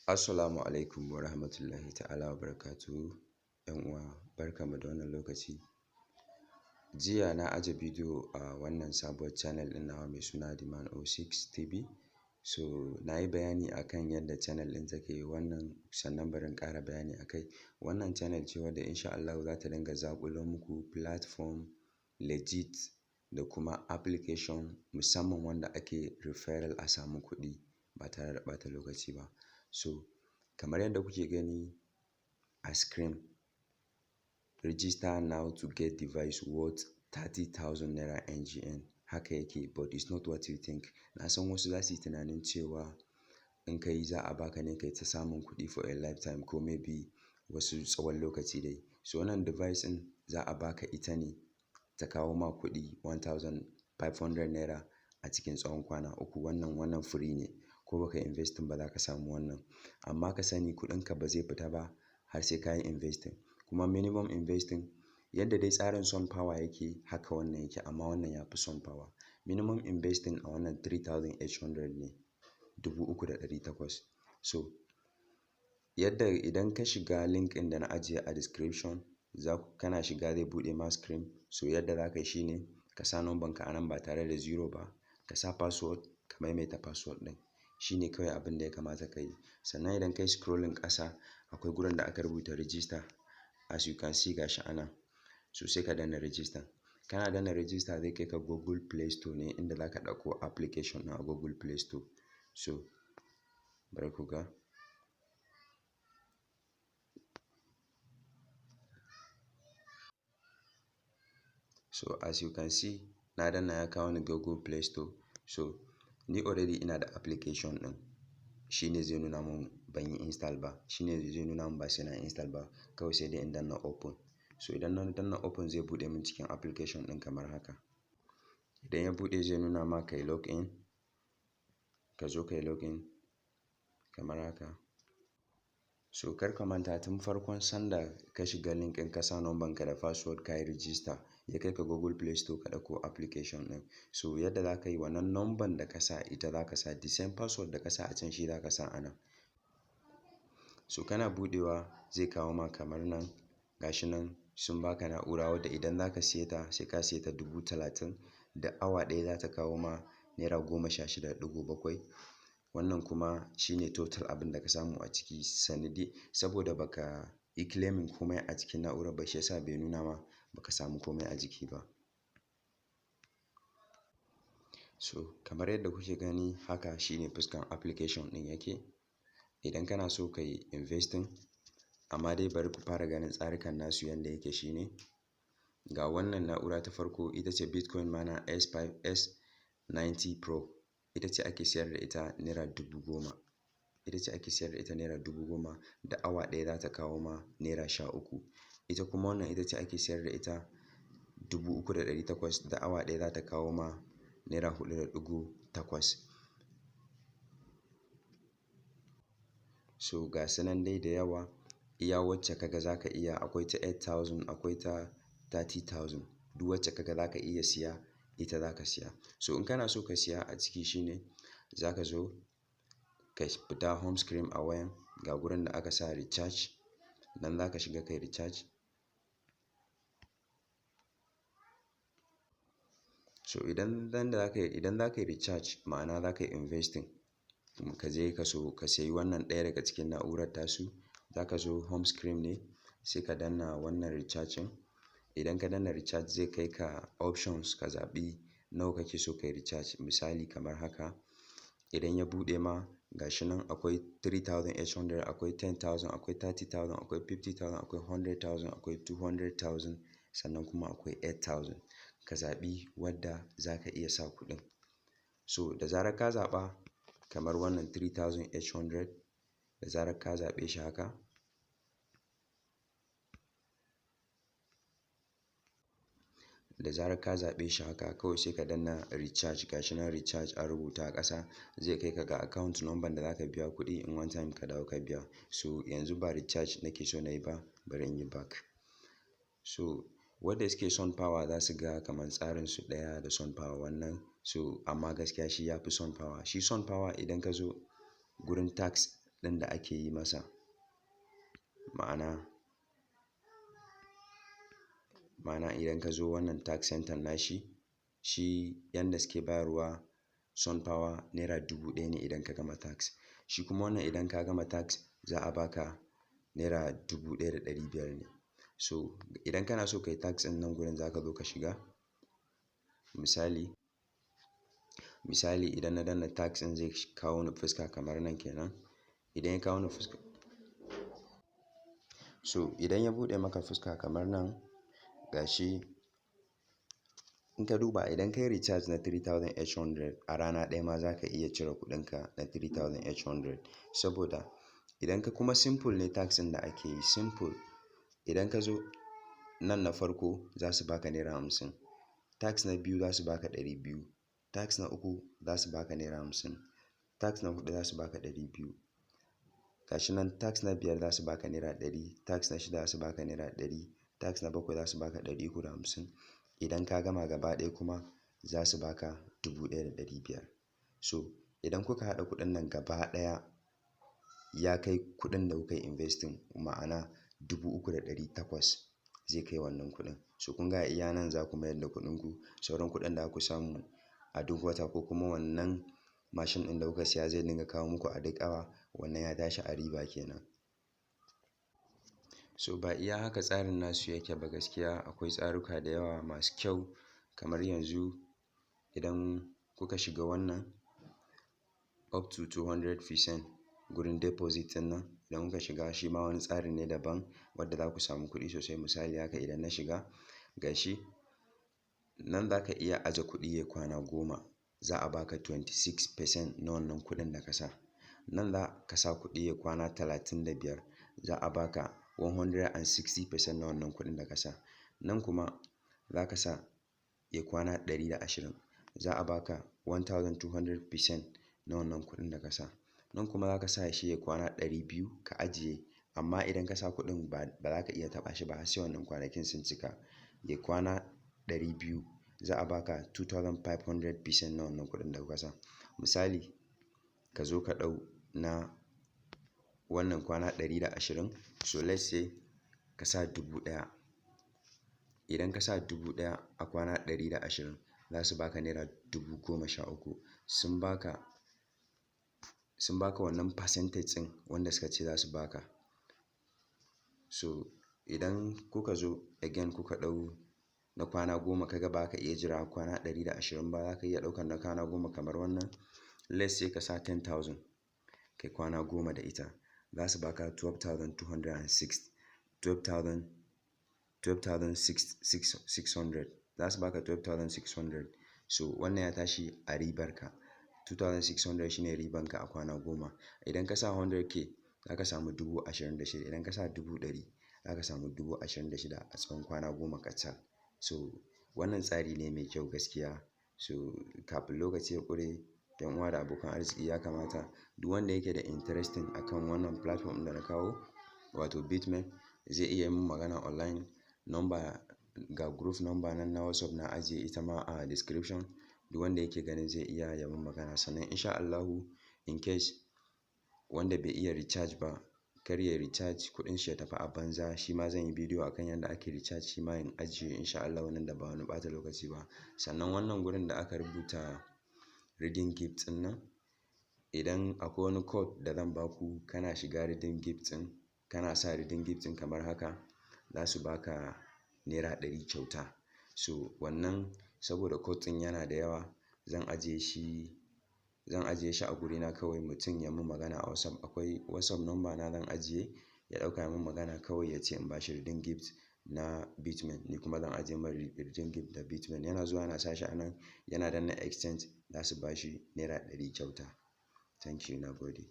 Assalamu alaikum wa rahmatullahi ta'ala wa barakatuhu. ‘Yan uwa, barkanmu da wannan lokaci. Jiya na aje bidiyo a wannan sabuwar channel ɗin nawa mai suna Demand 06 TV. So na yi bayani akan yadda channel ɗin take wannan, sannan bari in ƙara bayani akai. Wannan channel ce wadda insha Allahu za ta dinga zaƙulo muku platform legit da kuma application musamman wanda ake referral a samu kuɗi ba tare da ɓata lokaci ba. So kamar yadda kuke gani a screen, register now to get device worth 30,000 naira NGN. Haka yake, but it's not what you think. Na san wasu za su yi tunanin cewa in ka yi za a baka ne kai ta samun kuɗi for a lifetime ko maybe wasu tsawon lokaci dai. So wannan device ɗin za a baka ita ne ta kawo ma kuɗi 1,500 naira a cikin tsawon kwana uku. Wannan free ne, ko baka investing ba za ka samu wannan. Amma ka sani kuɗinka ba zai fita ba har sai ka yi investing. Kuma minimum investing, yadda dai tsarin sun power yake haka wannan yake, amma wannan ya fi sun power. Minimum investing a wannan 3,800 ne, 3,800. So yadda idan ka shiga link ɗin da na ajiye a description, kana shiga zai buɗe ma screen. So yadda za ka yi shi ne ka sa number ka a nan ba tare da zero ba, ka sa password, ka maimaita password ɗin. Shi ne kawai abin da ya kamata ka yi. Sannan idan ka yi scrolling ƙasa, akwai gurin da aka rubuta register. As you can see gashi a nan. So sai ka danna register. Kana danna register zai kai ka Google Play Store ne, inda za ka ɗauko application ɗin a Google Play Store. So bari ku ga. So as you can see, na danna ya kawo ni Google Play Store. So ni already ina da application ɗin. Shi ne zai nuna mun ban yi install ba. Shi ne zai nuna mun ba sai na install ba. Kawai sai dai in danna open. So idan na danna open zai buɗe min cikin application ɗin kamar haka. Idan ya buɗe zai nuna ma ka yi login. Ka zo ka yi login kamar haka. So kar ka manta tun farkon sanda ka shiga link ɗin ka sa number ka da password ka yi register, ya kai ka Google Play Store ka ɗauko application ɗin. So yadda za ka yi wannan number da ka sa ita za ka sa, the same password da ka sa a can shi za ka sa a nan. So kana buɗewa zai kawo ma kamar nan, gashi nan sun baka na'ura wadda idan za ka siye ta sai ka siye ta 30,000, da awa ɗaya za ta kawo ma naira 16.7. Wannan kuma shi ne total abin da ka samu a ciki sanadi, saboda baka yi claiming komai a cikin na'urar ba, shi yasa bai nuna ma baka samu komai a jiki ba. So kamar yadda kuke gani haka shine fuskan application ɗin yake. Idan kana so ka yi investing, amma dai bari ku fara ganin tsarikan nasu yanda yake shine. Ga wannan na'ura ta farko ita ce Bitcoin Miner S5 S90 Pro. Ita ce ake siyar da ita naira 10,000. Ita ce ake siyar da ita naira 10,000, da awa ɗaya za ta kawo ma naira 13. Ita kuma wannan ita ce ake siyar da ita 3,800, da awa ɗaya za ta kawo ma naira 4.8. So ga su nan dai da yawa. Iya wacce kaga za ka iya, akwai ta 8,000, akwai ta 30,000. Duk wacce kaga za ka iya siya ita za ka siya. So in kana so ka siya a ciki shine za ka zo ka fita home screen a wayan, ga gurin da aka sa recharge. Nan za ka shiga kai recharge. So idan za ka yi recharge, ma'ana za ka yi investing, ka je ka sayi wannan ɗaya daga cikin na'urar tasu, za ka zo home screen ne sai ka danna wannan recharge ɗin. Idan ka danna recharge zai kai ka options, ka zaɓi nawa kake so ka yi recharge. Misali kamar haka. Idan ya buɗe ma gashi nan akwai 3,800, akwai 10,000, akwai 30,000, akwai 50,000, akwai 100,000, akwai 200,000, sannan kuma akwai 8,000. Ka zaɓi wadda za ka iya sa kuɗin. So da zarar ka zaɓa kamar wannan 3,800, da zarar ka zaɓe shi haka. Da zarar ka zaɓe shi haka kawai sai ka danna recharge. Gashi nan recharge a rubuta a ƙasa. Zai kai ka ga account number da za ka biya kuɗi in one time ka dawo ka biya. So yanzu ba recharge nake so na yi ba, bari in yi back. So wadda suke sun power za su ga kamar tsarin su ɗaya da sun power wannan. So amma gaskiya shi ya fi sun power. Shi sun power idan ka zo gurin tax ɗin da ake yi masa. Ma'ana idan ka zo wannan tax center nashi, shi yanda suke bayarwa sun power naira 1000 ne idan ka gama tax. Shi kuma wannan idan ka gama tax za a baka naira 1500 ne. So idan kana so ka yi tax ɗin nan gurin za ka zo ka shiga. Misali idan na danna tax ɗin zai kawo ni fuska kamar nan kenan. Idan ya kawo ni fuska, so idan ya buɗe maka fuska kamar nan, gashi in ka duba idan ka yi recharge na 3800 a rana ɗaya ma za ka iya cire kuɗinka na 3800. Saboda idan ka kuma simple ne tax ɗin da ake yi simple, idan ka zo nan na farko za su baka naira 50, tax na biyu za su baka 200, tax na uku za su baka naira 50, tax na huɗu za su baka 200. Gashi nan tax na biyar za su baka naira 100, tax na shida za su baka naira 100, tax na bakwai za su baka 350. Idan ka gama gaba ɗaya kuma za su baka 1500. So idan kuka haɗa kuɗin nan gaba ɗaya ya kai kuɗin da kuka yi investing, ma'ana 3800 zai kai wannan kuɗin. So kun ga iya nan za ku mayar da kuɗinku. Sauran kuɗin da ku samu a duk wata ko kuma wannan mashin ɗin da kuka siya zai dinga kawo muku a duk awa, wannan ya tashi a riba kenan. So ba iya haka tsarin nasu yake ba gaskiya, akwai tsaruka da yawa masu kyau. Kamar yanzu idan kuka shiga wannan up to 200% gurin deposit ɗin nan, idan kuka shiga shi ma wani tsari ne daban wadda za ku samu kuɗi sosai. Misali haka idan na shiga, gashi nan za ka iya aje kuɗi ya kwana 10, za a baka 26% na wannan kuɗin da ka sa. Nan za ka sa kuɗi ya kwana 35, za a baka 160% na wannan kuɗin da ka sa. Nan kuma za ka sa ya kwana 120, za a baka 1200% na wannan kuɗin da ka sa. Nan kuma za ka sa shi ya kwana 200 ka ajiye, amma idan ka sa kuɗin ba za ka iya taɓa shi ba har sai wannan kwanakin sun cika. Ya kwana 200 za a baka 2500% na wannan kuɗin da ka sa. Misali ka zo ka ɗau na wannan kwana 120, so let's say ka sa 1000. Idan ka sa 1000 a kwana 120 za su baka naira 13000. Sun baka wannan percentage ɗin wanda suka ce za su baka. So idan kuka zo again kuka ɗau na kwana 10 ka ga ba ka iya jira kwana 120 ba, za ka iya ɗaukar na kwana 10 kamar wannan. Let's say ka sa 10,000 kai kwana 10 da ita, za su baka 12,260. 12,600 za su baka 12,600. So wannan ya tashi a ribarka. 2,600 shine ribanka a kwana 10. Idan ka sa 100k za ka samu 26,000. Idan ka sa 100,000 za ka samu 26,000 a tsawon kwana 10 kacal. So wannan tsari ne mai kyau gaskiya. So kafin lokaci ya ƙure, 'yan uwa da abokan arziki ya kamata duk wanda yake da interesting akan wannan platform da na kawo, wato bitmind, zai iya yi min magana online. Ga group number nan na WhatsApp na ajiye ita ma a description. Duk wanda yake ganin zai iya yi min magana. Sannan insha Allahu in case wanda bai iya recharge ba, kar ya recharge kuɗin shi ya tafi a banza. Shi ma zan yi bidiyo akan yadda ake recharge shi ma in ajiye insha Allahu nan da ba wani ɓata lokaci ba. Sannan wannan gurin da aka rubuta redeem gift ɗin nan, idan akwai wani code da zan ba ku, kana shiga redeem gift ɗin, kana sa redeem gift ɗin kamar haka, za su baka naira 100 kyauta. So wannan saboda code ɗin yana da yawa, zan ajiye shi a gurina kawai. Mutum ya min magana a WhatsApp, akwai WhatsApp number na zan ajiye, ya ɗauka ya min magana kawai ya ce in ba shi redeem gift na bitmind. Ni kuma zan ajiye mai redeem gift da bitmind. Yana zuwa yana sa shi a nan, yana danna exchange, za su ba shi naira 100 kyauta. Thank you, na gode.